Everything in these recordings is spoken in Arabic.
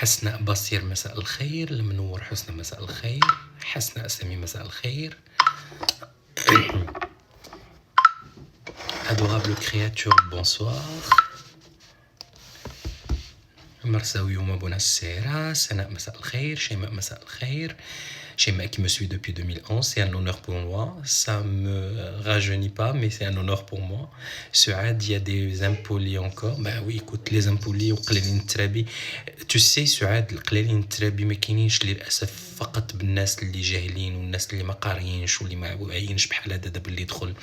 حسناء بصير مساء الخير. المنور حسنى مساء الخير. حسناء سامي مساء الخير. adorable créature bonsoir. مرساوي وما buonasera. سناء مساء الخير. شيماء مساء الخير. Shema qui me suit depuis 2011, c'est un honneur pour moi. Ça me rajeunit pas, mais c'est un honneur pour moi. Suad, il y a des impolis encore. Bah oui, écoute, les impolis وقليلين الترابي. Tu sais, Suad, القليلين الترابي ما كاينينش للاسف فقط بالناس اللي جاهلين والناس اللي ما قاريينش واللي ما واعيينش بحال هذا دابا اللي يدخل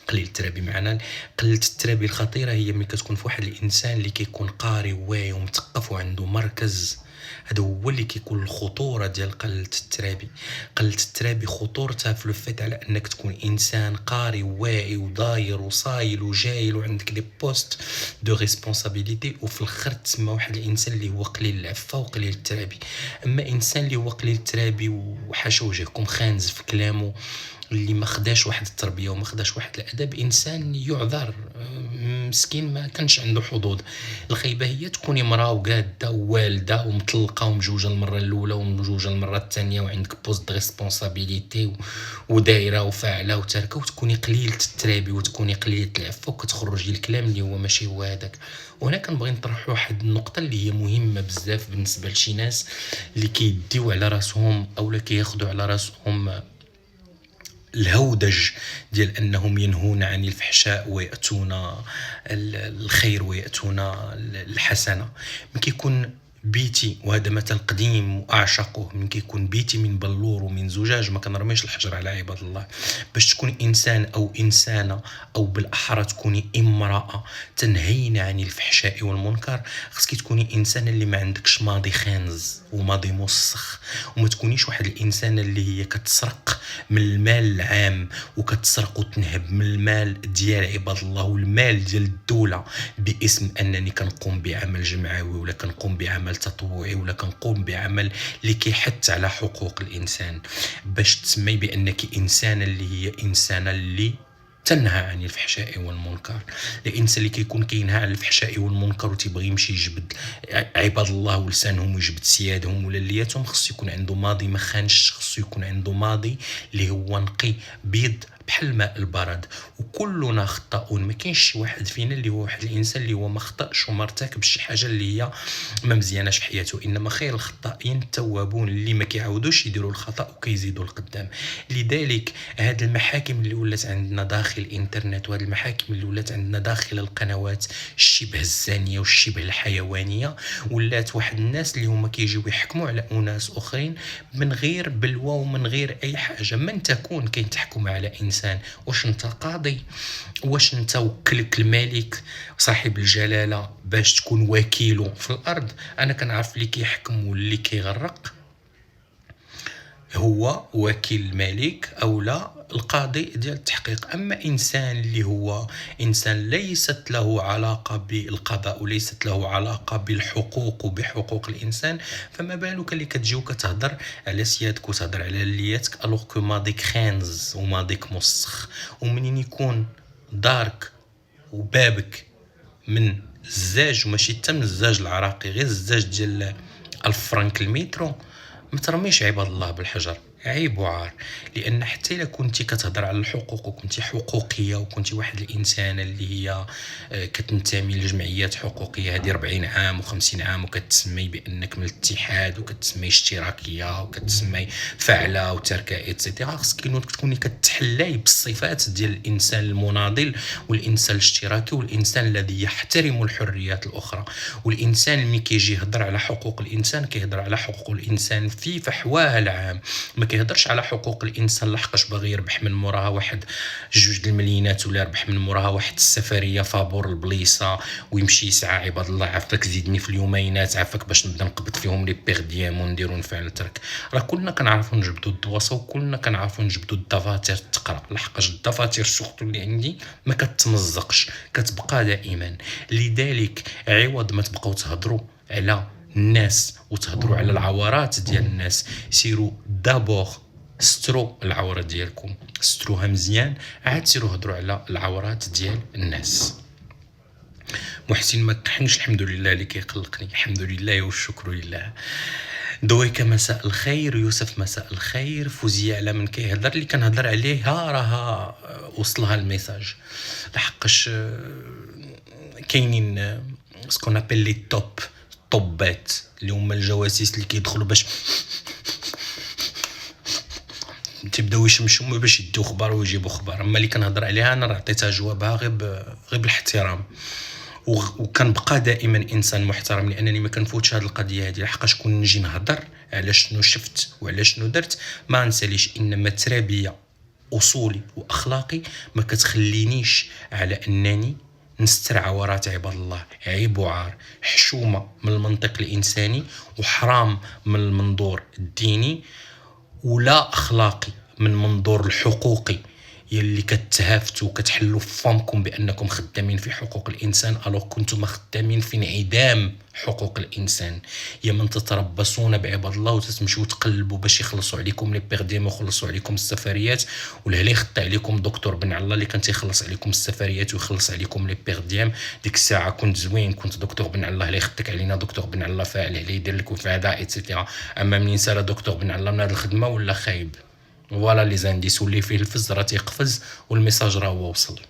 قليل الترابي معنا. قلة الترابي الخطيره هي ملي كتكون في واحد الانسان اللي كيكون قاري وواعي ومثقف وعنده مركز. هذا هو اللي كيكون الخطوره ديال قلة الترابي. قلة الترابي خطورتها في الفت على انك تكون انسان قاري وواعي وداير وصايل وجايل وعندك دي بوست دو ريسبونسابيلتي، وفي الاخر تسمى واحد الانسان اللي هو قليل العفه وقليل الترابي. اما انسان اللي هو قليل الترابي وحاشا وجهكم خانز في كلامه، اللي ما خداش واحد التربيه وما خداش واحد الادب، انسان يعذر، مسكين ما كانش عنده حظوظ. الخيبه هي تكوني مراه وقاده ووالده ومطلقه ومجوجه المره الاولى ومجوجه المره الثانيه وعندك بوست ريسبونسابيلتي ودايره وفاعله وتاركه، وتكوني قليله الترابي وتكوني قليله العفه وكتخرجي الكلام اللي هو ماشي هو هذاك. وهنا كنبغي نطرح واحد النقطه اللي هي مهمه بزاف بالنسبه لشي ناس اللي كيديو على راسهم اولا كياخذوا على راسهم الهودج ديال انهم ينهون عن الفحشاء وياتون الخير وياتون الحسنه. من كيكون بيتي، وهذا مثل قديم واعشقه، من كيكون بيتي من بلور ومن زجاج ما كنرميش الحجر على عباد الله. باش تكون انسان او انسانه او بالاحرى تكوني امراه تنهين عن الفحشاء والمنكر، خصك تكوني انسان اللي ما عندكش ماضي خانز وماضي مسخ، وما تكونيش واحد الانسان اللي هي كتسرق من المال العام وكتسرق وتنهب من المال ديال عباد الله والمال ديال الدوله باسم انني كنقوم بعمل جمعوي ولا كنقوم بعمل تطوعي ولا كنقوم بعمل اللي كيحث على حقوق الانسان. باش تسمي بانك انسانه اللي هي انسانه اللي تنهى عن الفحشاء والمنكر. الانسان اللي كيكون كينهى عن الفحشاء والمنكر وتيبغي يمشي يجبد عباد الله ولسانهم ويجبد سيادهم ولا لياتهم، خصو يكون عنده ماضي ما خانش، خصو يكون عنده ماضي اللي هو نقي بيض بحال الماء البرد. وكلنا خطاؤون، ما كاينش شي واحد فينا اللي هو واحد الانسان اللي هو ما خطاش وما ارتكب شي حاجه اللي هي ما مزياناش في حياته، انما خير الخطائين التوابون اللي ما كيعاودوش يديروا الخطا وكيزيدوا القدام. لذلك هذه المحاكم اللي ولات عندنا داخل الانترنت وهذه المحاكم اللي ولات عندنا داخل القنوات الشبه الزانيه والشبه الحيوانيه، ولات واحد الناس اللي هما كيجيو يحكموا على اناس اخرين من غير بلوى ومن غير اي حاجه. من تكون كي تحكم على انسان؟ واش انت قاضي؟ واش انت وكلك الملك صاحب الجلاله باش تكون وكيله في الارض؟ انا كنعرف اللي كيحكم واللي كيغرق هو وكيل الملك او لا القاضي ديال التحقيق. اما انسان اللي هو انسان ليست له علاقه بالقضاء وليست له علاقه بالحقوق وبحقوق الانسان، فما بالك اللي كتجيو كتهضر على سيادك وتهضر على لياتك الوغ كو ماضيك خانز وماضيك مسخ. ومنين يكون دارك وبابك من الزاج وماشي حتى من الزاج العراقي، غير الزاج ديال الفرنك المترو، ما ترميش عباد الله بالحجر، عيب وعار. لان حتى الا كنتي كتهضر على الحقوق وكنتي حقوقيه وكنتي واحد الانسان اللي هي كتنتمي لجمعيات حقوقيه هذه 40 عام و50 عام وكتسمي بانك من الاتحاد وكتسمي اشتراكيه وكتسمي فاعله وتركه ايتترا، خصك تكوني كتحلاي بالصفات ديال الانسان المناضل والانسان الاشتراكي والانسان الذي يحترم الحريات الاخرى. والانسان اللي كيجي يهضر على حقوق الانسان كيهضر على حقوق الانسان في فحواها العام، ما كيهضرش على حقوق الانسان لحقاش باغي يربح من موراها واحد 2 المليونات ولا يربح من موراها واحد السفريه فابور البليصه ويمشي يسعى عباد الله عافاك زيدني في اليومينات عافاك باش نبدا نقبض فيهم لي بيغ ديام ونديرو نفعل ترك. راه كلنا كنعرفوا نجبدوا الدواسه وكلنا كنعرفوا نجبدوا الدفاتر تقرا، لحقاش الدفاتر سورتو اللي عندي ما كتمزقش كتبقى دائما. لذلك عوض ما تبقاو تهضروا على الناس وتهضروا على العورات ديال الناس، سيروا دابور سترو العورات ديالكم، ستروها مزيان، عاد سيروا هضروا على العورات ديال الناس. محسن ما كحنش الحمد لله اللي كيقلقني، الحمد لله والشكر لله. دويكا مساء الخير، يوسف مساء الخير، فوزية على من كيهضر اللي كنهضر عليها راها وصلها الميساج، لحقاش كاينين سكون ابل لي طوبات اللي هما الجواسيس اللي كيدخلوا باش تبداو يشمشوا باش يديو خبار ويجيبوا خبار. اما اللي كنهضر عليها انا راه عطيتها جوابها غير بالاحترام، وكنبقى دائما انسان محترم، لانني ما كنفوتش هذه القضيه هذه، لحقاش كون نجي نهضر على شنو شفت وعلى شنو درت ما نساليش، انما ترابيه اصولي واخلاقي ما كتخلينيش على انني نسترعى وراء عباد الله. عيب وعار، حشومه من المنطق الانساني وحرام من المنظور الديني، ولا اخلاقي من منظور الحقوقي يلي كتهافتوا وكتحلوا فمكم بانكم خدامين في حقوق الانسان الوغ كنتم خدامين في انعدام حقوق الانسان. يا من تتربصون بعباد الله وتتمشوا تقلبوا باش يخلصوا عليكم لي بيرديم ويخلصوا عليكم السفريات، والهلا يخطى عليكم دكتور بن الله اللي كان تيخلص عليكم السفريات ويخلص عليكم لي بيرديم. ديك الساعه كنت زوين، كنت دكتور بن الله اللي يخطك علينا دكتور بن الله فاعل عليه يدير لك وفادا ايتترا. اما منين سال دكتور بن الله من هذه الخدمه ولا خايب. فوالا لي زانديس، واللي فيه الفز راه تيقفز والميساج راه هو وصل.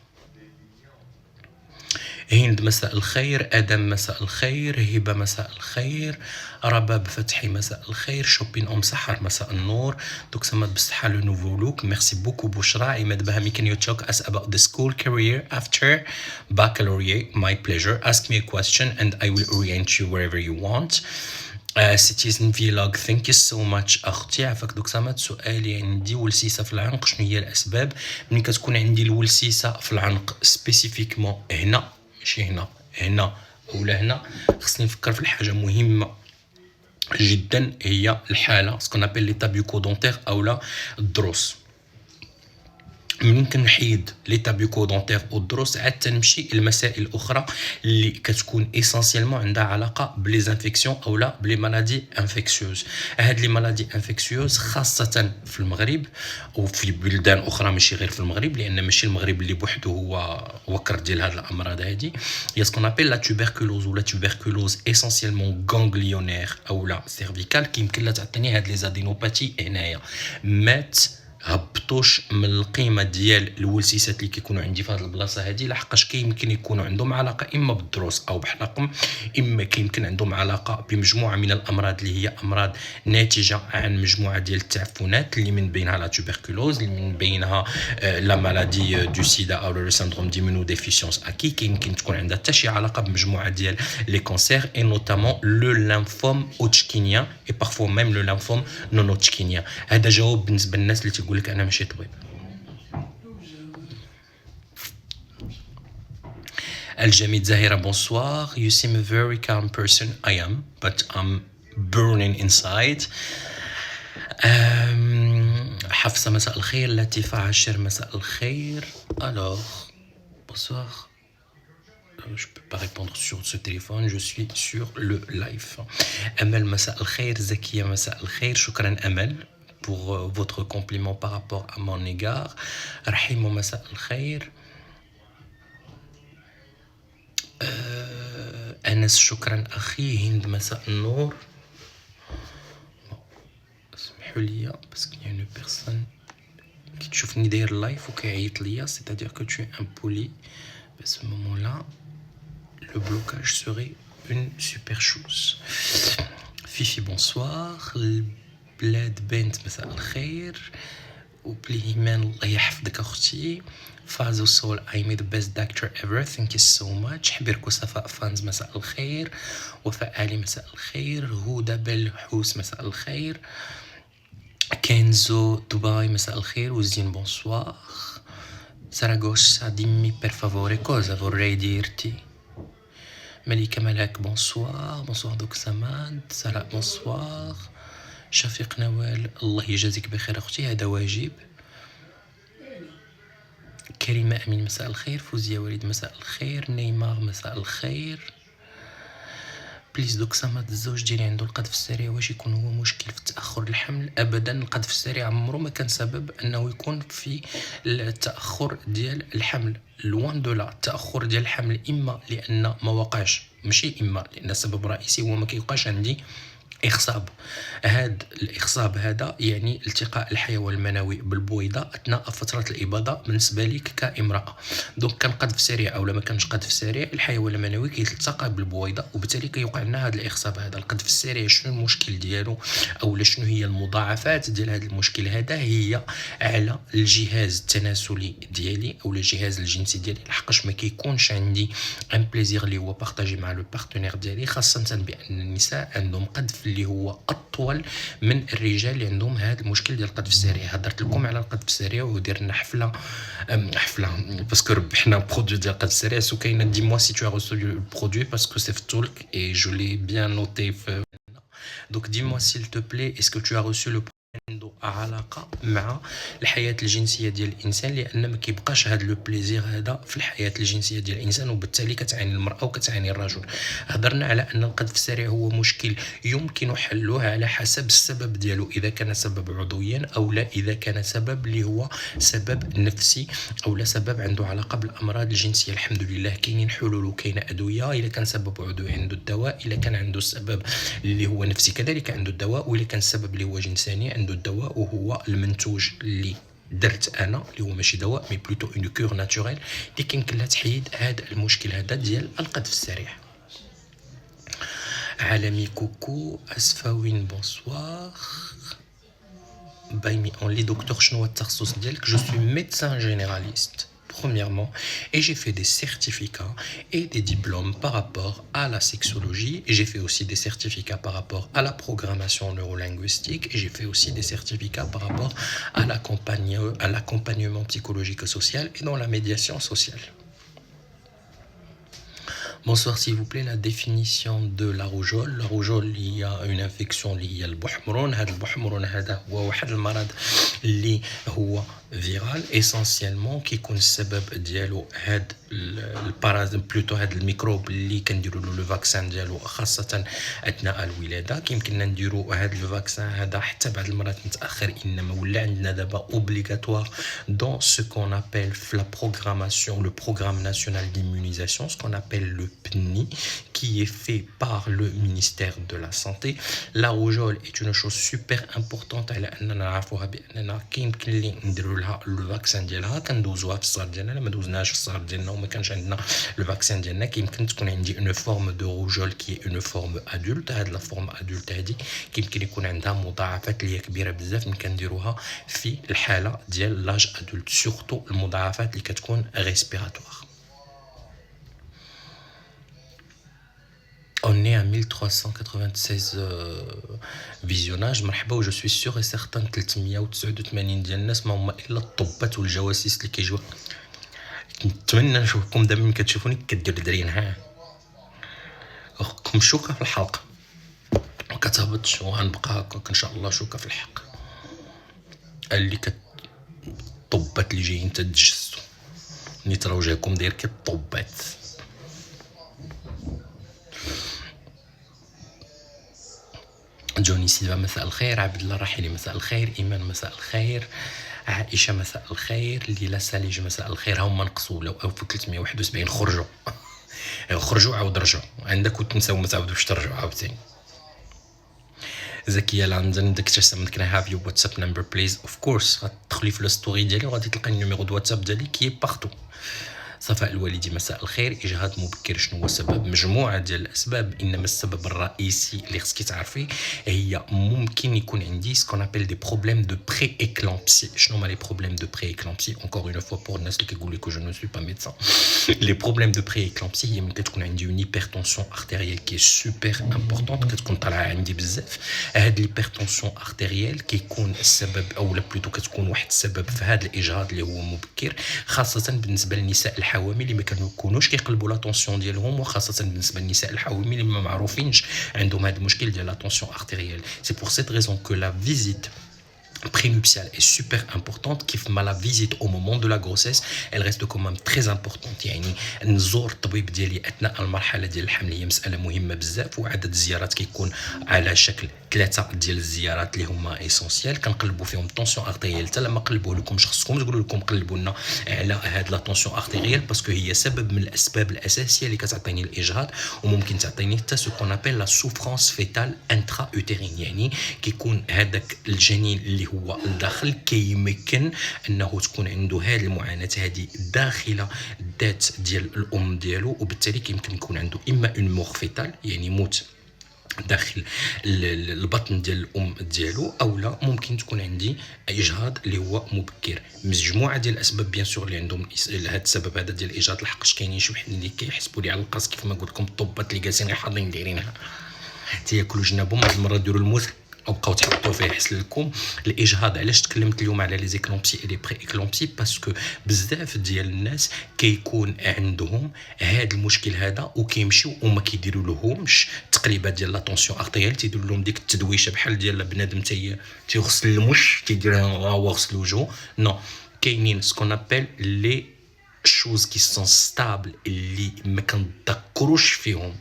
هند مساء الخير، ادم مساء الخير، هبه مساء الخير، رباب فتحي مساء الخير، شوبين ام سحر مساء النور. دوك سمات بالصحه لو نوفو لوك، ميرسي بوكو بشرى. عماد بهامي, can you talk us about the school career after baccalaureate? My pleasure, ask me a question and I will orient you wherever you want. سيتيزن فيلوغ ثانك يو سو ماتش اختي. عافاك دوك سامات. سؤالي عندي ولسيسه في العنق، شنو هي الاسباب ملي كتكون عندي الولسيسه في العنق سبيسيفيكمون هنا ماشي هنا ولا هنا؟ خصني نفكر في الحاجه مهمه جدا، هي الحاله سكون ابل لي تابيكو دونتير اولا الضروس. منين كنحيد لي تابيكو دونتير والضروس عاد تنمشي المسائل الاخرى اللي كتكون اسونسيالمون عندها علاقه بلي زانفيكسيون اولا بلي مالادي انفيكسيوز. هاد لي مالادي انفيكسيوز خاصه في المغرب وفي بلدان اخرى ماشي غير في المغرب، لان ماشي المغرب اللي بوحده هو وكر ديال هاد الامراض هادي. هي سكون ابل لا توبركلوز ولا توبركلوز اسونسيالمون غانغليونير اولا سيرفيكال، كيمكن لا تعطيني هاد لي زادينوباتي هنايا. مات هبطوش من القيمه ديال الولسيسات اللي كيكونوا عندي في هذه البلاصه هذه، لحقاش كيمكن يكونوا عندهم علاقه اما بالضروس او بحلقم، اما كيمكن عندهم علاقه بمجموعه من الامراض اللي هي امراض ناتجه عن مجموعه ديال التعفنات اللي من بينها لا توبركلوز، اللي من بينها لا مالادي دو سيدا او لو سيندروم ديمونو ديفيسيونس اكي. كيمكن تكون عندها حتى شي علاقه بمجموعه ديال لي كونسير اي نوتامون لو ليمفوم هوتشكينيان اي بارفوا ميم لو ليمفوم نون هوتشكينيان. هذا جواب بالنسبه للناس اللي تقول لك انا ماشي طبيب. الجميد زاهرة bonsoir, you seem a very calm person. I am, but I'm burning inside. حفصة مساء الخير، لطيفة عاشر مساء الخير. Alors, bonsoir. Je peux pas répondre sur ce téléphone, je suis sur le live. أمل مساء الخير، زكية مساء الخير. شكرا أمل pour votre compliment par rapport à mon égard. رحيم مساء الخير. أنس شكرا أخي. هند مساء النور. اسمحوا لي باسكو y a une personne qui تشوفني داير لايف وكيعيط ليا، c'est-à-dire que tu es impoli. À ce moment-là, le blocage serait une super chose. Fifi bonsoir. البلاد بنت مساء الخير. وبليمان الله يحفظك اختي. فازو سول I'm the best doctor ever, thank you so much. حبيركو صفاء فانز مساء الخير. وفاء علي مساء الخير. هدى بالحوس مساء الخير. كنزو دبي مساء الخير. وزين بونسوار. Saragossa, dimmi per favore cosa vorrei dirti. مليكة ملاك bonsoir. bonsoir دوك سماد. سراء bonsoir. شفيق نوال الله يجازيك بخير اختي، هذا واجب. كريمة أمين مساء الخير. فوزية وليد مساء الخير. نيمار مساء الخير. بليز دوك صمد الزوج ديالي عنده القذف السريع واش يكون هو مشكل في تاخر الحمل؟ ابدا، القذف السريع عمره ما كان سبب انه يكون في التاخر ديال الحمل. لوان دو لا، التاخر ديال الحمل اما لان ما وقعش، ماشي اما لان السبب الرئيسي هو ما كيوقعش عندي إخصاب. هاد الإخصاب هذا يعني التقاء الحيوان المنوي بالبويضة أثناء فترة الإباضة بالنسبة ليك كامرأة. دونك كان قذف سريع أو ما كانش قذف سريع، الحيوان المنوي كيلتقى بالبويضة وبالتالي كيوقع لنا هذا الإخصاب هذا. القذف السريع شنو المشكل ديالو أو شنو هي المضاعفات ديال هذا المشكل هذا؟ هي على الجهاز التناسلي ديالي أو الجهاز الجنسي ديالي، لحقاش ما كيكونش عندي ان بليزير اللي هو بارطاجي مع لو بارتنير ديالي، خاصة بأن النساء عندهم قذف اللي هو اطول من الرجال اللي عندهم هذا المشكل ديال القذف السريع. هضرت لكم على القذف السريع ودرنا حفله باسكو ربحنا برودوي ديال القذف السريع. سو كاينه دي موا سي تو ريسو البرودوي باسكو سي في تولك اي جو لي بيان نوتي في. دونك دي موا سيل تو بلي اسكو تو ريسو لو عنده علاقه مع الحياه الجنسيه ديال الانسان، لان ما كيبقاش هذا لو بليزير هذا في الحياه الجنسيه ديال الانسان، وبالتالي كتعاني المراه وكتعاني الرجل. هضرنا على ان القذف السريع هو مشكل يمكن حلوه على حسب السبب ديالو، اذا كان سبب عضويا او لا، اذا كان سبب اللي هو سبب نفسي او لا سبب عنده علاقه بالامراض الجنسيه. الحمد لله كاينين حلول وكاينه ادويه. اذا كان سبب عضوي عنده الدواء، اذا كان عنده السبب اللي هو نفسي كذلك عنده الدواء، واذا كان السبب اللي هو جنساني عنده الدواء، وهو المنتوج اللي درت انا اللي هو ماشي دواء مي بلوتو اون كور ناتوريل اللي كيمكن لها تحيد هذا المشكل هذا ديال القذف السريع. عالمي كوكو اسفاوين بونسوار بايمي اون لي دكتور. شنو هو التخصص ديالك؟ جو سوي ميدسان جينيراليست premièrement, et j'ai fait des certificats et des diplômes par rapport à la sexologie, et j'ai fait aussi des certificats par rapport à la programmation neurolinguistique, et j'ai fait aussi des certificats par rapport à l'accompagnement psychologique et social et dans la médiation sociale. Bonsoir, s'il vous plaît, la définition de la rougeole. La rougeole, il y a une infection liée à البحمرون. هذا البحمرون هذا هو واحد المرض اللي هو فيرال اسونسيالمون، كيكون السبب ديالو هاد البارازيت بلوتو هاد الميكروب اللي كنديروا له لو فاكسان ديالو خاصه اثناء الولاده. كيمكننا نديروا هاد لو فاكسان هذا حتى بعد المرات متاخر، انما ولا عندنا دابا اوبليغاتوار دون سو كون ابل في لا بروغراماسيون لو بروغرام ناسيونال d'immunisation, ce qu'on appelle le PNI, qui est fait par le ministère de la Santé. La rougeole est une chose super importante على أننا نعرفوها بأننا كيمكن لي نديروا لها لو فاكسان ديالها. كندوزوها في الصغر ديالنا، ما دوزناهاش في الصغر ديالنا وما كانش عندنا لو فاكسان ديالنا. كيمكن تكون عندي اون فورم دو روجول كي اون فورم ادولت. هاد لا فورم ادولت هادي كيمكن يكون عندها مضاعفات اللي هي كبيره بزاف، ملي كنديروها في الحاله ديال لاج ادولت، سورتو المضاعفات اللي كتكون ريسبيراتوار. On est à 1396 visionnages. مرحبا. je suis sûr et certain 389 ديال الناس ما هما الا الطبات والجواسيس اللي كيجيو. نتمنى نشوفكم دابا ملي كتشوفوني كديروا درين ها اخكم شوكه في الحلقه وكتهبطش، وغنبقى هكاك ان شاء الله شوكه في الحق. اللي الطبات اللي جايين تدجسوا نيت راه وجهكم داير كي الطبات. جوني سيلفا مساء الخير. عبد الله راحلي مساء الخير. ايمان مساء الخير. عائشه مساء الخير. ليلى ساليج مساء الخير. هما نقصوا لو 1371 خرجوا خرجوا عاود رجعوا عندك وتنساو ما تعاودوش ترجعوا عاوتاني. زكيه لندن داك تسمى كنا هاف يو واتساب نمبر بليز. اوف كورس غتدخلي في الستوري ديالي وغادي تلقى النيميرو دو واتساب ديالي كي بارتو. صفاء الوالدي مساء الخير. اجهاض مبكر شنو هو السبب؟ مجموعه ديال الاسباب، انما السبب الرئيسي اللي خصك تعرفيه هي ممكن يكون عندي سكون ابل دي بروبليم دو بري اكلامبسي. شنو هما لي بروبليم دو بري اكلامبسي؟ اونكور اون فوا بور الناس اللي كيقول لك جو نو سوي با ميدسان. لي بروبليم دو بري اكلامبسي هي ملي كتكون عندي اون هيبرتونسيون ارتيريال كي سوبر امبورطونط، كتكون طالعه عندي بزاف. هاد الهيبرتونسيون ارتيريال كيكون السبب او لا بلوتو كتكون واحد السبب في هذا الاجهاض اللي هو مبكر، خاصه بالنسبه للنساء الحوامل اللي ما كانوش كيقلبوا لا طونسيون ديالهم، وخاصه بالنسبه للنساء الحوامل اللي ما معروفينش عندهم هذا المشكل ديال لا طونسيون ارتيريال. سي بور سيت ريزون كو لا فيزيت prénuptiale est super importante. كيف ما la visite au moment de la grossesse elle reste quand même très importante. يعني نزور الطبيب ديالي اثناء المرحله ديال الحمل هي مساله مهمه بزاف، وعدد الزيارات كيكون على شكل 3 ديال الزيارات اللي هما اسونسيال. كنقلبوا فيهم الطونسيون ارتيريال. حتى لما قلبوا لكم خصكم تقولوا لكم قلبوا لنا على هاد لا طونسيون ارتيريال باسكو هي سبب من الاسباب الاساسيه اللي كتعطيني الاجهاض، وممكن تعطيني حتى سو كون ابل لا سوفرانس فيتال انترا اوتيرين. يعني كيكون هذاك الجنين اللي هو الداخل كيمكن انه تكون عنده هذه المعاناه هذه داخله الذات ديال الام ديالو، وبالتالي كيمكن يكون عنده اما اون مور فيتال يعني موت داخل البطن ديال الام ديالو، او لا ممكن تكون عندي اجهاض اللي هو مبكر. مجموعه ديال الاسباب بيان سور اللي عندهم هذا السبب هذا ديال الاجهاض، لحقاش كاينين شي وحدين اللي كيحسبوا لي على القاص كيف ما قلت لكم الطبات اللي جالسين حاضرين دايرينها تياكلوا جنابهم هاد المره ديروا الموت او بقاو تحطوا فيه يحسن لكم الاجهاض. علاش تكلمت اليوم على لي زيكلومبسي اي لي بري اكلومبسي؟ باسكو بزاف ديال الناس كيكون عندهم هذا المشكل هذا وكيمشيو وما كيديروا لهمش تقليبات ديال لا طونسيون ارتيريال، تيديروا لهم ديك التدويشه بحال ديال بنادم تيغسل المش تيدير غسل وجهه. نو، كاينين سكون ابل لي شوز كي سون ستابل اللي ما كنذكروش فيهم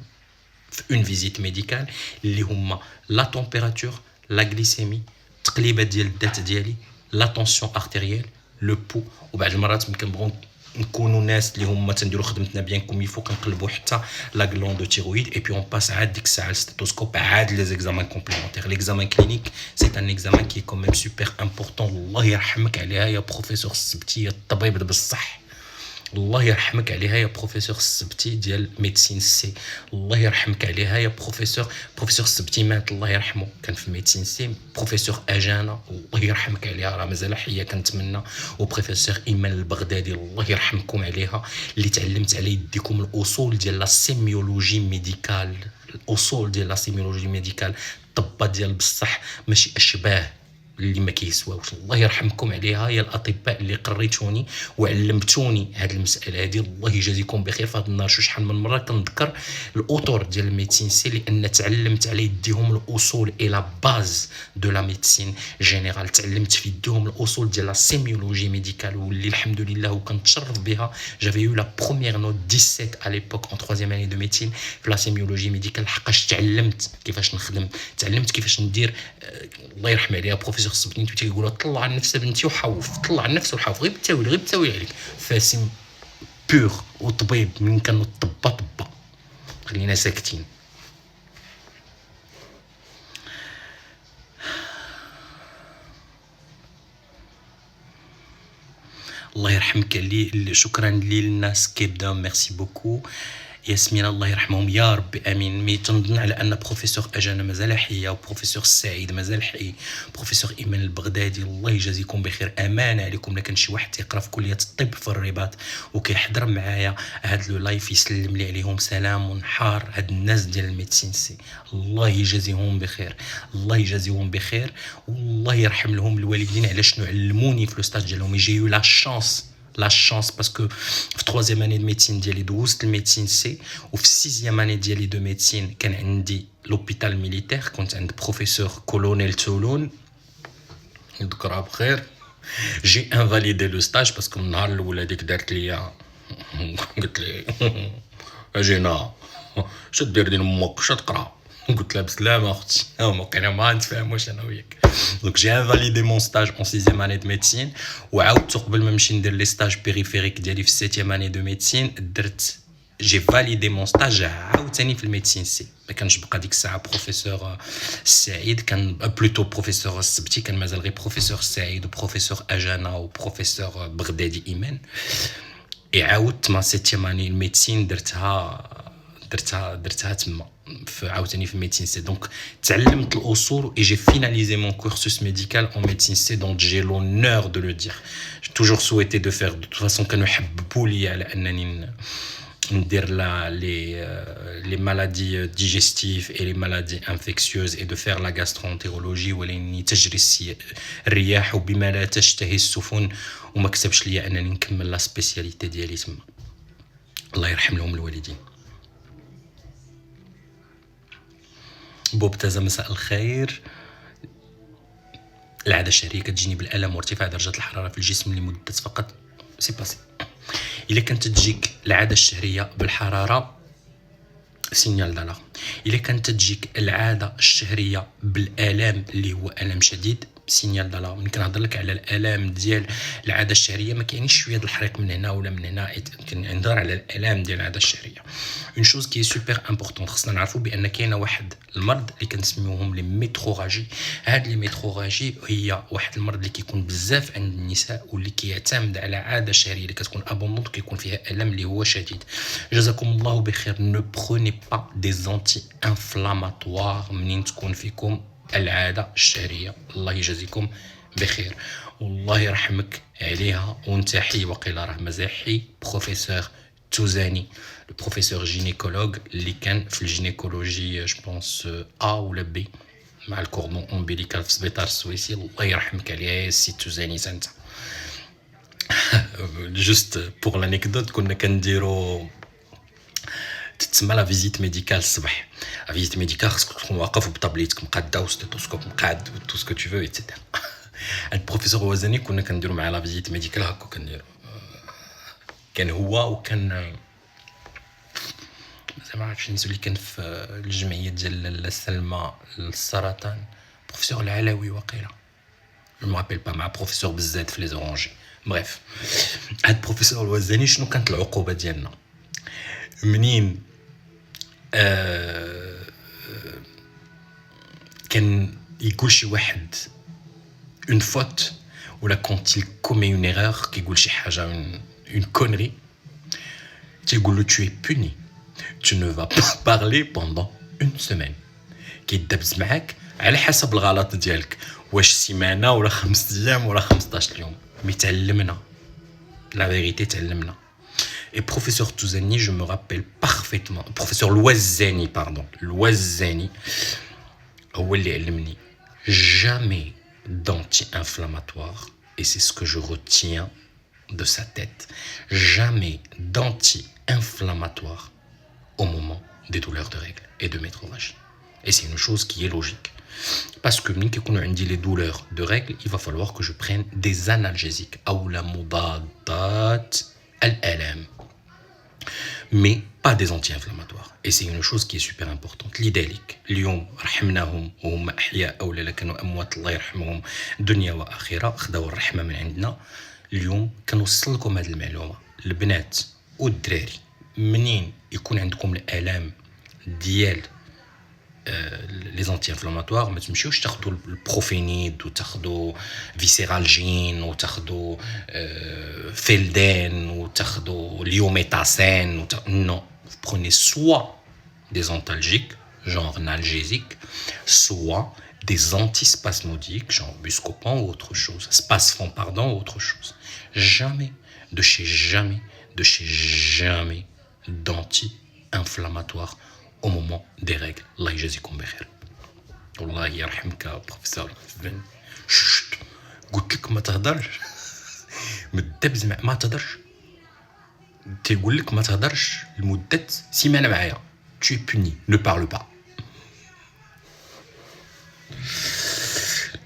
في اون فيزيت ميديكال، اللي هما لا تمبيراتور، لا غليسيمي، تقليبات ديال الذات ديالي، لا طونسيون ارتيريال، لو بو. وبعض المرات كنبغيو نكونوا ناس اللي هما تنديروا خدمتنا بيان كوم يفو، كنقلبوا حتى لا غلون دو تيرويد اي بي اون باس عاد ديك الساعه الستيتوسكوب عاد لي زيكزامان كومبليمونتير. ليكزامان كلينيك سي ان اكزامان كي كوم ميم سوبر امبورطون. الله يرحمك عليها يا بروفيسور السبتي يا الطبيب بصح، الله يرحمك عليها يا بروفيسور السبتي ديال ميديسين سي. الله يرحمك عليها يا بروفيسور السبتي مات الله يرحمه كان في ميديسين سي. بروفيسور اجانا الله يرحمك عليها راه مازال حيه كنتمنى. وبروفيسور ايمان البغدادي الله يرحمكم عليها اللي تعلمت على يديكم الاصول ديال لا سيميولوجي ميديكال. الاصول ديال لا سيميولوجي ميديكال طبات ديال بصح ماشي اشباه اللي ما كيسواوش. الله يرحمكم عليها يا الاطباء اللي قريتوني وعلمتوني هذه المساله هذه. الله يجازيكم بخير في هذا النهار. شحال من مره كنذكر الاوتور ديال الميديسين سي لان تعلمت على يديهم الاصول اي لا باز دو لا ميديسين جينيرال. تعلمت في يديهم الاصول ديال لا سيميولوجي ميديكال واللي الحمد لله وكنتشرف بها. جافي يو لا بروميير نوت 17 على ليبوك ان 3 اني دو ميديسين في لا سيميولوجي ميديكال، حقاش تعلمت كيفاش نخدم، تعلمت كيفاش ندير. الله يرحم عليها بروفيسور السبتي تيقولوا طلع عن نفس بنتي وحوف، طلع عن نفسه وحوف، غير بالتاويل عليك. فاسم بور وطبيب من كانوا طبا خلينا ساكتين. الله يرحمك اللي شكرا للناس كيبدا ميرسي بوكو. ياسمين الله يرحمهم يا رب امين. مي تنظن على ان بروفيسور اجانا مازال حي وبروفيسور السعيد مازال حي، بروفيسور ايمان البغدادي الله يجازيكم بخير. امانه عليكم لكن شي واحد تيقرا في كليه الطب في الرباط وكيحضر معايا هاد لو لايف يسلم لي عليهم سلام حار. هاد الناس ديال الميديسين سي الله يجازيهم بخير، الله يجازيهم بخير والله يرحم لهم الوالدين على شنو علموني في لو ستاج ديالهم. يجيو لا شانس باسكو في 3 اني دو ميديسين ديالي دوزت الميديسين سي، وفي 6 اني ديالي دو ميديسين كان عندي لوبيتال ميليتير. كنت عند بروفيسور كولونيل تولون يذكرها بخير. جي انفاليدي لو ستاج باسكو النهار الاول هذيك دارت ليا قلت لي اجينا شد دير دين امك شد تقرا. قلت لها بسلامه اختي وقينا ما نتفاهموش انا وياك. دونك جي انفاليدي مون ستاج اون 6 اني دو ميديسين، وعاودت قبل ما نمشي ندير لي ستاج بيريفيريك ديالي في 7 اني دو ميديسين درت جي فاليدي مون ستاج عاوتاني في الميديسين سي. ما كانش بقى ديك الساعه بروفيسور السعيد، كان بلوتو بروفيسور السبتي، كان مازال غير بروفيسور السعيد وبروفيسور اجانا وبروفيسور بغدادي ايمان. عاودت ما 7 اني الميديسين درتها تما في عاوتاني في ميديسين سي. دونك تعلمت الاصول et j'ai finalisé mon cursus médical en médecine C, donc j'ai l'honneur de le dire. J'ai toujours souhaité de faire. De toute façon كانوا يحببوا لي على انني ندير les maladies digestives et les maladies infectieuses et de faire la gastroentérologie ولاني تجري الرياح وبما لا تشتهي السفن، وما كتبش لي انني نكمل لا سبيسياليتي ديالي تما. الله يرحم لهم الوالدين. بوبتازا مساء الخير. العادة الشهرية كتجيني بالألم وارتفاع درجة الحرارة في الجسم لمدة فقط سي باسي. إلا كانت تجيك العادة الشهرية بالحرارة سينيال دالارم. إلا كانت تجيك العادة الشهرية بالآلام اللي هو ألم شديد سينيال دالارم. ملي كنهضر لك على الآلام ديال العادة الشهرية ما كاينش شوية د الحريق من هنا ولا من هنا، كنهضر على الآلام ديال العادة الشهرية. اون شوز كي سوبر امبورطون خصنا نعرفوا بان كاينه واحد المرض اللي كنسميوهم لي ميتروراجي. هاد لي ميتروراجي هي واحد المرض اللي كيكون بزاف عند النساء واللي كيعتمد على عاده شهريه اللي كتكون ابوندونت كيكون فيها الم اللي هو شديد. جزاكم الله بخير. نو بروني با دي زانتي انفلاماتوار منين تكون فيكم العاده الشهريه. الله يجازيكم بخير والله يرحمك عليها. ونتحي وقيل راه مزاحي بروفيسور توزاني le professeur gynécologue اللي كان في الجينيكولوجي جو بونس ا ولا بي مع الكوردون امبيليكال في السبيطار السويسي. الله يرحمك عليها يا سي توزاني سانت. جوست بور لانيكدوت كنا كنديرو تتسمى لا فيزيت ميديكال الصباح. لا فيزيت ميديكال خصك تكون واقف بطابليتك مقاده وستيتوسكوب مقاد تو سكو تو فو ايتترا. هاد البروفيسور وزاني كنا كنديرو معاه لا فيزيت ميديكال هكا كنديرو. كان هو وكان ما عرفتش نسول اللي كان في الجمعيه ديال السلمى للسرطان بروفيسور العلاوي وقيله جو مابيل با مع بروفيسور بالزاد في لي زورانجي. بريف هاد بروفيسور الوزاني شنو كانت العقوبه ديالنا منين كان يقول شي واحد اون فوت ولا كونت il commet une erreur كيقول شي حاجه اون كونري تيقول له tu es puni. Tu ne vas pas parler pendant une semaine. كيدبز معاك على حسب الغلط ديالك واش سيمانه ولا 5 ايام ولا 15 يوم. مي تعلمنا لا فيريتي تعلمنا. Et professeur Touzani, je me rappelle parfaitement, professeur Louazani, pardon, Louazani, هو اللي علمني jamais d'anti-inflammatoire, et c'est ce que je retiens de sa tête, jamais d'anti-inflammatoire au moment des douleurs de règles et de métrorragie. Et c'est une chose qui est logique. Parce que quand on dit les douleurs de règles, il va falloir que je prenne des analgésiques. أو la مضادات الآلام. Mais pas des anti-inflammatoires. Et c'est une chose qui est super importante. لذلك اليوم رحمناهم وهم أحياء أو لا كانوا أموات الله يرحمهم دنيا وآخرة خداو الرحمة من عندنا. اليوم كنوصل لكم هذه المعلومة البنات والدراري منين يكون عندكم الآلام ديال لي زانتي انفلاماتوار ما تمشيوش تاخذوا البروفينيد وتاخذوا فيسيرالجين وتاخذوا فيلدين وتاخذوا اليوميتاسين نو prenez soit des antalgiques genre analgésiques soit des antispasmodiques genre Buscopan ou autre chose Spasfon pardon ou autre chose jamais d'anti-inflammatoire au moment des règles. الله يجازيكم بخير. والله يرحمك بروفيسور. قلت لك ما تهضرش مدبز ما تهضرش تيقول لك ما تهضرش لمدة سيمانة معايا. Tu es puni, ne parle pas.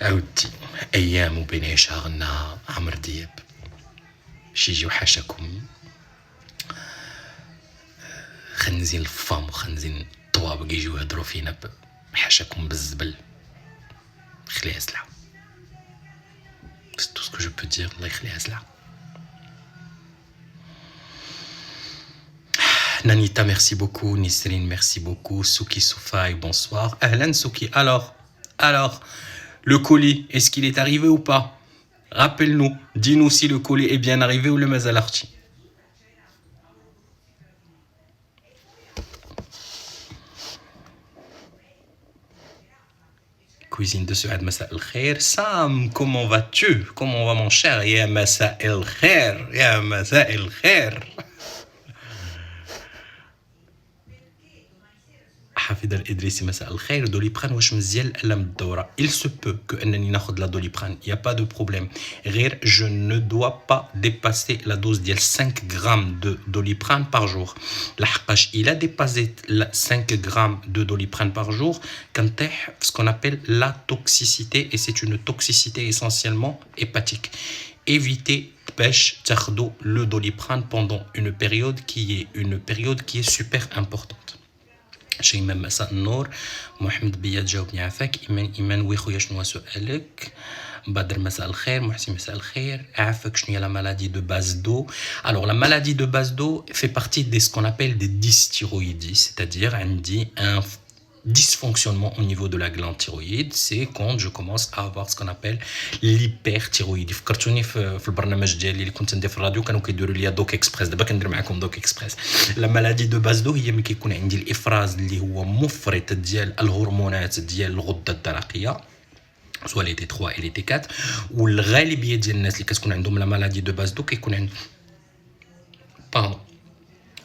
عودتي أيام بنعيشها غناها عمرو دياب شي يجي وحاشاكم خنزين الفام وخنزين الطوابق يجيو يهضروا فينا بحاشاكم بالزبل. خليها سلعة. C'est tout ce que je peux dire. الله يخليها سلعة. Nanita, merci beaucoup. Nisrine, merci beaucoup. Souki Soufaï, bonsoir. Ahlan Souki. Alors, le colis, est-ce qu'il est arrivé ou pas? Rappelle-nous, dis-nous si le colis est bien arrivé ou le mazalarchi. Cuisine de Suad, Massa el Khair. Sam, comment vas-tu? Comment va mon cher? Ya Massa el Khair. Ya Massa el Khair. حفظ سيدة الإدريسي مساء الخير. دوليبران واش مزيان الألم الدورة؟ Il se peut que أنني ناخذ لا دوليبران. Il y a pas de problème. غير je ne dois pas dépasser la dose ديال 5 grammes de doliprane par jour. لحقاش il a dépassé 5 grammes de doliprane par jour كنطيح في ce qu'on appelle la toxicité et c'est une toxicité essentiellement hépatique. Évitez باش تاخذوا le doliprane pendant une période qui est super importante. شيماء مساء النور. محمد بيا جاوبني عافاك. ايمان وي خويا شنو سؤالك؟ بدر مساء الخير. محسن مساء الخير. عافاك شنو هي la maladie de base d'eau? Alors la maladie de base d'eau fait partie de ce qu'on appelle des dysthyroïdies, c'est-à-dire عندي un dysfonctionnement au niveau de la glande thyroïde. C'est quand je commence à avoir ce qu'on appelle l'hyperthyroïdie. فكرتوني في البرنامج ديالي اللي كنت ندير في الراديو كانوا كيديروا لي دوك اكسبريس. دابا كندير معكم دوك اكسبريس. لا مالادي دو باز دو هي ملي كيكون عندي الافراز اللي هو مفرط ديال الهرمونات ديال الغده الدرقيه سواء لي تي 3 اي لي تي 4. والغالبيه ديال الناس اللي كتكون عندهم لا مالادي دو باز دو كيكون عندهم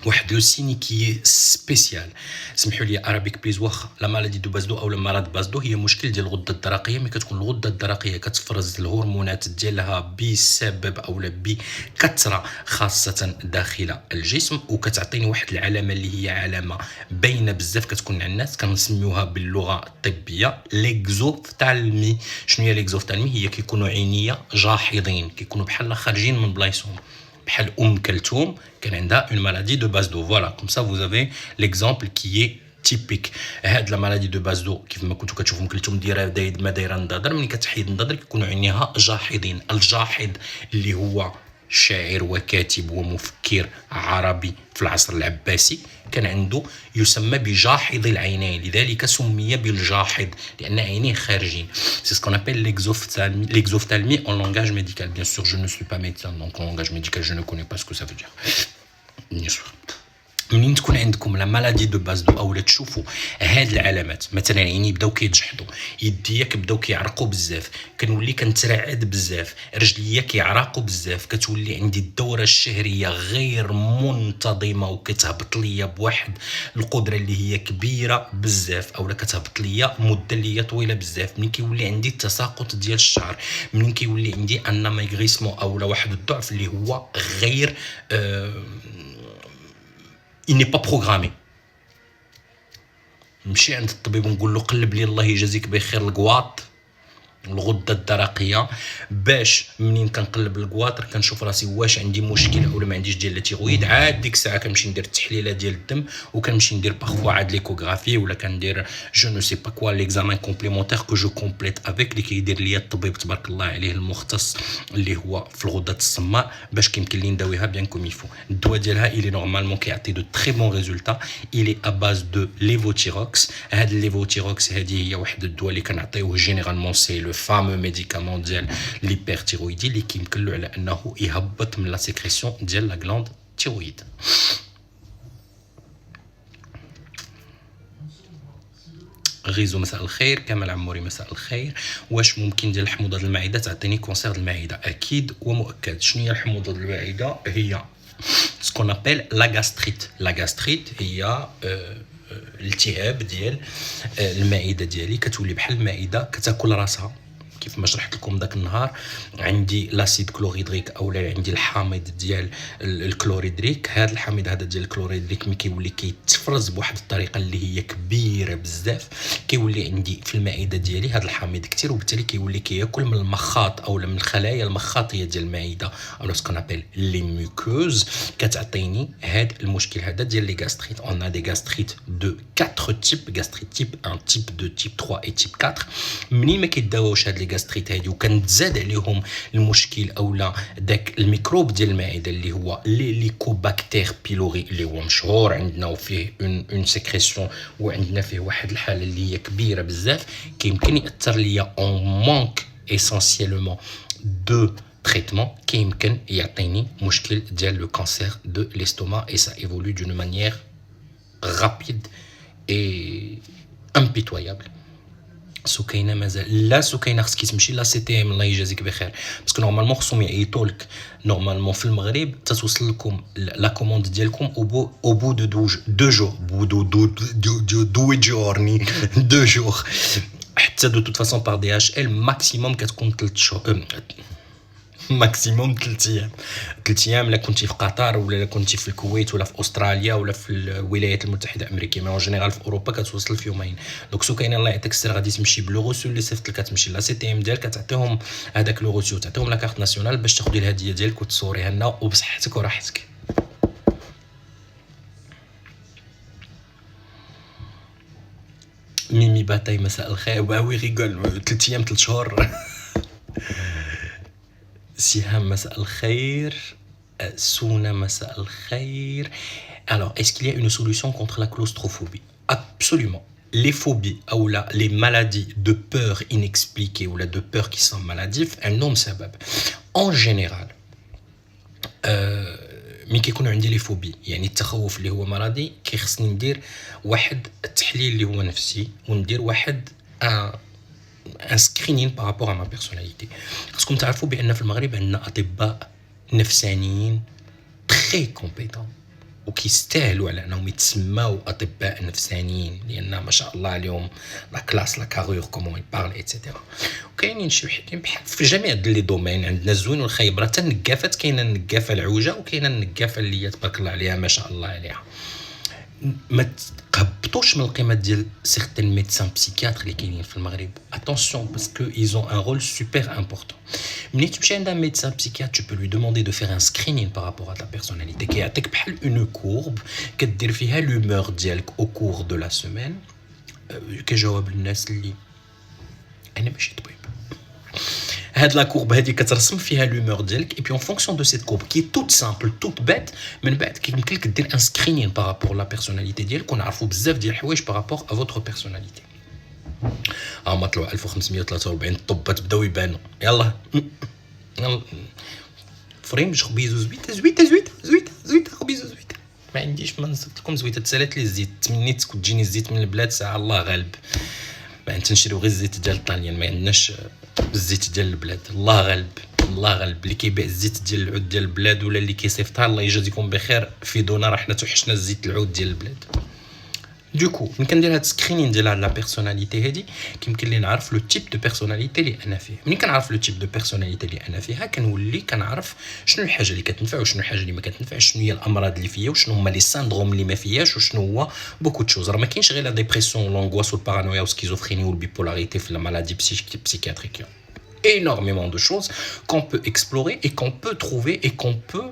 واحد لو سيني كي سبيسيال. سمحوا لي ارابيك بليز. واخا لا مالادي دو بازدو او مرض بازدو هي مشكل ديال الغده الدرقيه، ملي كتكون الغده الدرقيه كتفرز الهرمونات ديالها بسبب او بكثره خاصه داخل الجسم، وكتعطيني واحد العلامه اللي هي علامه باينه بزاف كتكون عند الناس كنسميوها باللغه الطبيه ليكزوفتالمي. شنو هي ليكزوفتالمي؟ هي كيكونوا عينيه جاحظين، كيكونوا بحال خارجين من بلايصهم، بحال كلثوم كان عندها une maladie de base d'eau. Voilà, comme ça vous avez l'exemple qui est typique. هاد لا maladie de base d'eau كيف ما كنتو كتشوفوا كلثوم دايره ما دايره النظر، ملي كتحيد النظر كيكونوا عينيها جاحظين. الجاحظ اللي هو شاعر وكاتب ومفكر عربي في العصر العباسي كان عنده يسمى بجاحظ العينين، لذلك سمي بالجاحظ لأن عينيه خارجين. C'est ce qu'on appelle l'exophtalmie en langage médical. Bien sûr, je ne suis pas médecin, donc en langage médical, je ne connais pas ce que ça veut dire. Bien sûr. منين تكون عندكم لا مالادي دو باز دو اولا تشوفوا هاد العلامات، مثلا عيني بداو كيتجحدوا، يديا كيبداو كيعرقوا بزاف، كنولي كنترعد بزاف، رجليا كيعرقوا بزاف، كتولي عندي الدوره الشهريه غير منتظمه وكتهبط ليا بواحد القدره اللي هي كبيره بزاف، اولا كتهبط ليا مده اللي هي طويله بزاف. من كيولي عندي التساقط ديال الشعر، من كيولي عندي ان مايغريسمون اولا واحد الضعف اللي هو غير il n'est pas programmé. نمشي عند الطبيب ونقول له قلب لي الله يجازيك بخير القواط الغده الدرقيه، باش منين كنقلب الكواطر كنشوف راسي واش عندي مشكل ولا ما عنديش ديال التيرويد. عاد ديك الساعه كنمشي ندير التحليله ديال الدم، وكنمشي ندير باغفوا عاد ليكوغرافي ولا كندير جو نو سي با كوا ليكزامان كومبليمونتير كو جو كومبليت افيك اللي كيدير ليا الطبيب تبارك الله عليه المختص اللي هو في الغدة الصماء، باش كيمكن لي نداويها بيان كوم يفو. الدواء ديالها الي نورمالمون كيعطي دو تري بون ريزولتا. الي ا باز دو ليفوتيروكس. هاد الليفوتيروكس هذه هي واحد الدواء اللي كنعطيوه جينيرالمون سي لو fameux médicament ديال l'hyperthyroïdie اللي كيمكن له على انه يهبط من لا سيكريسيون ديال لا غلاند تيرويد. غيزو مساء الخير. كمال عموري مساء الخير. واش ممكن ديال حموضه المعده تعطيني كونسير المعده؟ اكيد ومؤكد. شنو هي حموضه المعده؟ هي سكون ابل لا غاستريت. لا غاستريت هي الالتهاب ديال المعده ديالي، كتولي بحال المعده كتاكل راسها كيف ما شرحت لكم داك النهار. عندي لاسيد كلوريدريك اولا عندي الحامض ديال الكلوريدريك. هذا الحامض هذا ديال الكلوريدريك ملي كيولي كيتفرز بواحد الطريقه اللي هي كبيره بزاف، كيولي عندي في المعده ديالي هذا الحامض كثير، وبالتالي كيولي كياكل من المخاط اولا من الخلايا المخاطيه ديال المعده او سكون ابل لي ميوكوز، كتعطيني هذا المشكل هذا ديال لي غاستريت. اون ا دي غاستريت دو 4 تيب، غاستريت تيب 1 تيب 2 تيب 3 اي تيب 4. منين ما كيداوش هاد لي غاستريت هادي وكنتزاد عليهم المشكل اولا داك الميكروب ديال المعده اللي هو ليكوباكتير بيلوري اللي هو مشهور عندنا وفيه اون سيكريسيون وعندنا فيه واحد الحاله اللي هي كبيره بزاف، كيمكن ياثر ليا اون مانك اسونسييلمون دو traitement كيمكن يعطيني مشكل ديال لو كانسير دو ليستوما et ça évolue d'une manière rapide et impitoyable. سكينه مازال لا سكينه خصك تمشي لا سي تي ام الله يجازيك بخير باسكو نورمالمون خصهم يعيطوا لك نورمالمون في المغرب تتوصل لكم لا كوموند ديالكم او بو دو جور بو دو جورني دو جور حتى دو توت فاصون بار دي اش ال ماكسيموم كتكون 3 شهور ماكسيموم 3 ايام 3 ايام لا كنتي في قطر ولا كنتي في الكويت ولا في استراليا ولا في الولايات المتحده الامريكيه مي اون جينيرال في اوروبا كتوصل في يومين دونك سو كاين الله يعطيك السر غادي تمشي بلو غوسو اللي صيفط لك كتمشي لا سي تي ام ديالك كتعطيهم هذاك لو غوسو تعطيهم لا كارت ناسيونال باش تاخذي الهديه ديالك وتصوريها لنا وبصحتك وراحتك ميمي باتاي مساء الخير وي ريغول 3 ايام 3 شهور سهام مساء الخير سونا مساء الخير alors est-ce qu'il y a une solution contre la claustrophobie absolument les phobies ou les maladies de peur inexpliquées ou de peur qui sont maladives elles n'ont سبب en général ملي كيكون عندي لي فوبي يعني التخوف اللي هو مرضي كيخصني ندير واحد التحليل اللي هو نفسي وندير واحد un screening par rapport à ma personnalité. خاصكم تعرفوا بأن في المغرب عندنا أطباء نفسانيين très compétents وكيستاهلوا على أنهم يتسموا أطباء نفسانيين لأن ما شاء الله عليهم لا كلاس لا كارور كومون يبارل إتسيتيرا وكاينين شي وحدين بحال في جميع لي دومين عندنا الزوين والخايب راه حتى النقافات كاينه النقافه العوجه وكاينه النقافه اللي هي تبارك الله عليها ما شاء الله عليها ما تهبطوش من القيمه ديال سيغتان ميدسان بسيكياتر اللي كاينين في المغرب اتونسيون باسكو ايزون ان رول سوبر امبورطون ملي تمشي عند ان ميدسان بسيكياتر tu peux lui demander de faire un screening par rapport à ta personnalité كيعطيك بحال اون كورب كدير فيها لومور ديالك او كور دو لا سيمين كيجاوب الناس اللي انا ماشي طبيب هاد لا كورب هادي كترسم فيها لومور ديالك اي بي اون فونكسيون دو سيت كورب كي توت سامبل توت بات من بعد كيمكن لك دير ان سكرينين بارابور لا بيرسوناليتي ديالك ونعرفوا بزاف ديال الحوايج بارابور ا فوتر بيرسوناليتي ما طلعوا 1543 طبات بداو يبانوا يلا فريم خبيزو زويته خبيزو زويته ما عنديش ما نزيد لكم زويته تسالات لي الزيت تمنيت كنت تجيني الزيت من البلاد ساعه الله غالب ما تنشريو غير الزيت ديال الطاليان ما عندناش الزيت ديال البلاد الله غالب اللي كيبيع الزيت ديال العود ديال البلاد ولا اللي كيصيفطها الله يجازيكم بخير في دونا راه حنا توحشنا الزيت العود ديال البلاد دوكو ملي كندير هاد سكرينين ديال لا بيرسوناليتي هادي كيمكن لي نعرف لو تيب دو بيرسوناليتي اللي انا فيه ملي كنعرف لو تيب دو بيرسوناليتي اللي انا فيها كنولي كنعرف شنو الحاجه اللي كتنفع وشنو الحاجه اللي ما كتنفعش شنو هي الامراض اللي فيا وشنو هما لي ساندروم اللي ما فياش وشنو هو بوكو دو شوز راه ما كاينش غير لا ديبرسيون لونغواس والبارانويا والسكيزوفريني والبيبولاريتي في المالادي psychiatrique énormément de choses qu'on peut explorer et qu'on peut trouver et qu'on peut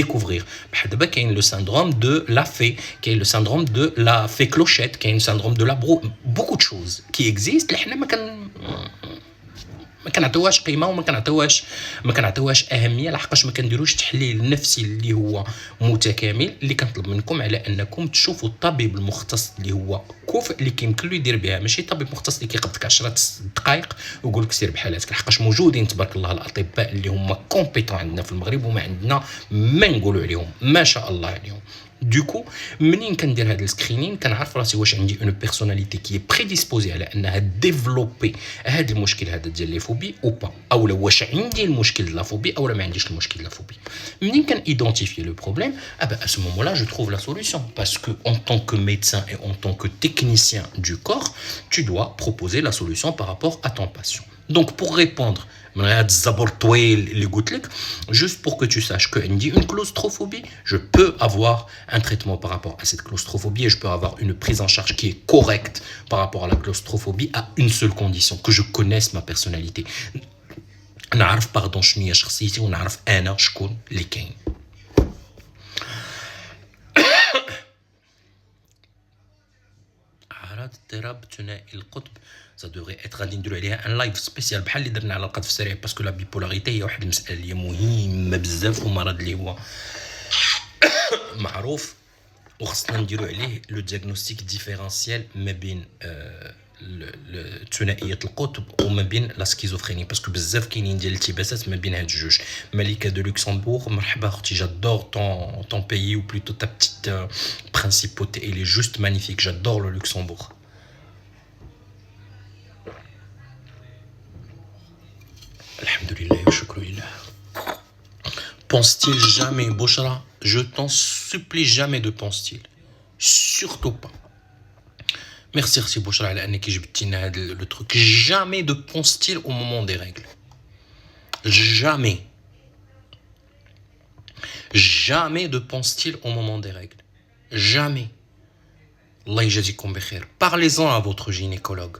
découvrir. دابا كاين لو syndrome de la fée, كاين لو syndrome de la fée clochette, كاين syndrome de la bro, beaucoup de choses qui existent اللي حنا ما كنعطيوهاش قيمه وما كنعطيوهاش اهميه لحقاش ما كنديروش تحليل نفسي اللي هو متكامل اللي كنطلب منكم على انكم تشوفوا الطبيب المختص اللي هو كفء اللي كيمكن له يدير بها ماشي طبيب مختص اللي كيقبضك 10 دقائق ويقول لك سير بحالاتك لحقاش موجودين تبارك الله الاطباء اللي هما كومبيتون عندنا في المغرب وما عندنا ما نقولوا عليهم ما شاء الله عليهم دوكو منين كندير هذا السكرينين كنعرف راسي واش عندي اون بيرسوناليتي كي بريديسبوزي على انها ديفلوبي هذا المشكل هذا ديال لي فوبي او با اولا واش عندي المشكل ديال لا فوبي اولا ما عنديش المشكل ديال لا فوبي منين كان ايدونتيفيي لو بروبليم ا ce moment là je trouve la solution parce que en tant que médecin et en tant que technicien du corps tu dois proposer la solution par rapport à ton patient donc pour répondre من هذا الزبر الطويل اللي قلت لك juste pour que tu saches que عندي une claustrophobie je peux avoir un traitement par rapport à cette claustrophobie et je peux avoir une prise en charge qui est correcte par rapport à la claustrophobie à une seule condition que je connaisse ma personnalité نعرف باردون شنو هي شخصيتي ونعرف انا شكون اللي كاين اعراض اضطراب ثنائي القطب ça devrait être غادي نديرو عليها ان لايف سبيسيال بحال اللي درنا على القذف السريع باسكو لا بيبولاريتي هي واحد المساله اللي مهمه بزاف ومرض اللي هو معروف وخصنا نديرو عليه لو دياغنوستيك ديفيرونسيال ما بين ثنائيه القطب وما بين لا سكيزوفريني باسكو بزاف كاينين ديال الالتباسات ما بين هاد الجوج ملكه دو لوكسمبورغ مرحبا اختي جادور ton pays ou plutôt ta petite principauté elle est juste magnifique j'adore le Luxembourg Alhamdoulilah wa shukru lillah. Pense-t-il jamais, Bouchra, je t'en supplie jamais de pense-t-il. Surtout pas. Merci Bouchra على انك جبتينا هذا le truc. Jamais de pense-t-il au moment des règles. Jamais. Jamais de pense-t-il au moment des règles. Jamais. Allah يجازيكم بخير. Parlez-en à votre gynécologue.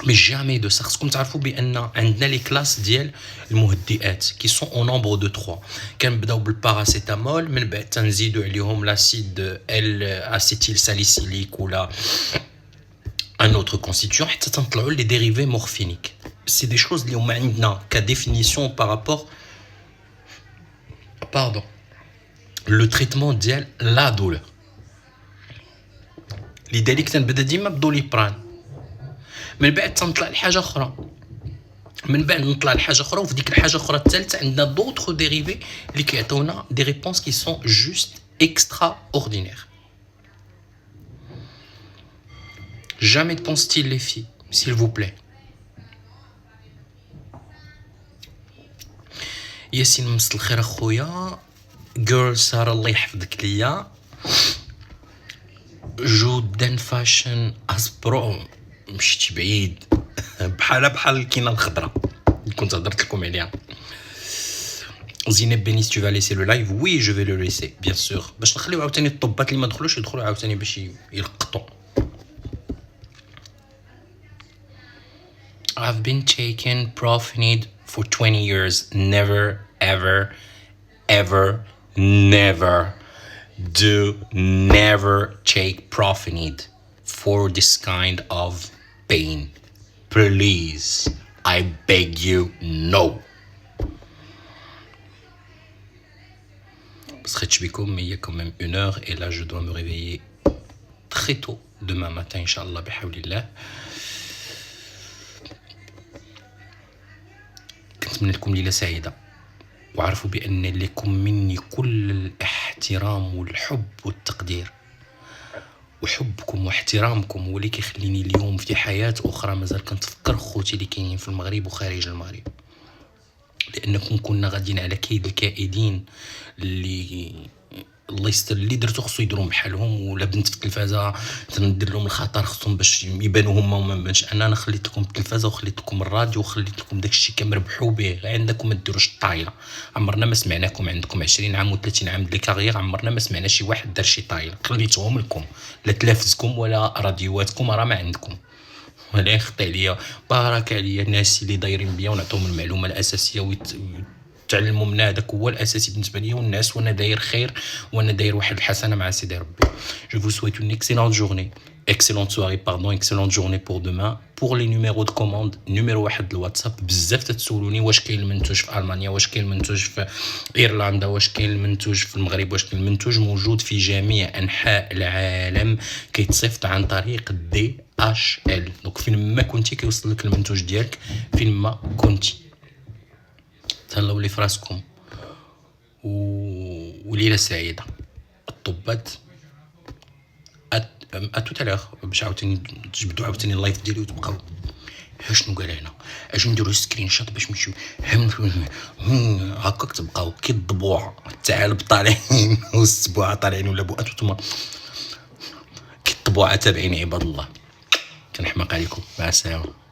Mais jamais de ça. خصكم تعرفوا بان عندنا لي كلاس ديال المهدئات qui sont au nombre de 3. كنبداو بالباراسيتامول من بعد تنزيدوا عليهم لاسيد ال اسيتيل ساليسيليك ولا un autre constituant حتى تنطلعوا لي dérivés morphiniques. C'est des choses اللي هما عندنا كديفينيسيون par rapport le traitement ديال la douleur. لذلك تنبدا ديما بدوليبران من بعد تنطلع لحاجه اخرى وفي ديك الحاجه الاخرى الثالثه عندنا d'autres dérivés اللي كيعطيونا des réponses qui sont juste extraordinaires. Jamais de pense-t-il les filles, s'il vous plaît. ياسين مسط الخير اخويا. girl ساره الله يحفظك ليا. جودن فاشن اسبرو مشيتي بعيد بحال الكينه الخضراء اللي كنت هضرت لكم عليها. زينب بنيس tu vas laisser le live. Oui, je vais le laisser bien sûr باش نخليو عاوتاني الطبات اللي ما دخلوش يدخلوا عاوتاني باش يلقطوا. I've been taking Profinid for 20 years. Never ever ever never take Profinid for this kind of pain. Please, I beg you, no. Mais il y a quand même 1 heure et là je dois me réveiller très tôt demain matin, Inch'Allah, bihawlillah. كنتمنى لكم ليلة سعيدة وعرفوا بأن لكم مني كل الاحترام والحب والتقدير. وحبكم واحترامكم هو اللي كيخليني اليوم في حياة أخرى مازال كنتفكر خوتي اللي كاينين في المغرب وخارج المغرب، لأنكم كنا غاديين على كيد الكائدين اللي الله يستر اللي درتو خصو يديروا بحالهم، ولا بنت في التلفازه تندير لهم الخطر خصهم باش يبانوا هما وما نبانش انا خليت لكم التلفازه وخليت لكم الراديو وخليت لكم داكشي كنربحوا به، غير عندكم ما ديروش الطايله. عمرنا ما سمعناكم عندكم 20 عام و30 عام ديال كارير، عمرنا ما سمعنا شي واحد دار شي طايله، خليتهم لكم لا تلافزكم ولا راديواتكم راه ما عندكم. ولا يخطي عليا بارك عليا الناس اللي دايرين بيا ونعطيهم المعلومه الاساسيه تعلموا من هذاك هو الاساسي بالنسبه لي والناس، وانا داير خير وانا داير واحد الحسنه مع سيدي ربي. Je vous souhaite une excellente journée, excellente soirée pardon, excellente journée pour demain. Pour les numéros de commande numéro 1 الواتساب. بزاف تتسولوني واش كاين المنتوج في المانيا، واش كاين المنتوج في ايرلندا، واش كاين المنتوج في المغرب، واش كاين المنتوج موجود في جميع انحاء العالم، كيتصيفط عن طريق DHL. دونك فين ما كنتي كيوصل لك المنتوج ديالك فين ما كنتي. تهلاو لي فراسكم وليله سعيده. الطبات اتوت على باش عاوتاني تجبدوا عاوتاني اللايف ديالي وتبقاو شنو قال هنا اجي نديرو سكرين شوت باش نمشيو هكاك تبقاو كي الضبوع الثعالب طالعين والسبوعه طالعين ولا بواتو نتوما كي الطبوعه تابعين عباد الله. كنحماق عليكم. مع السلامه.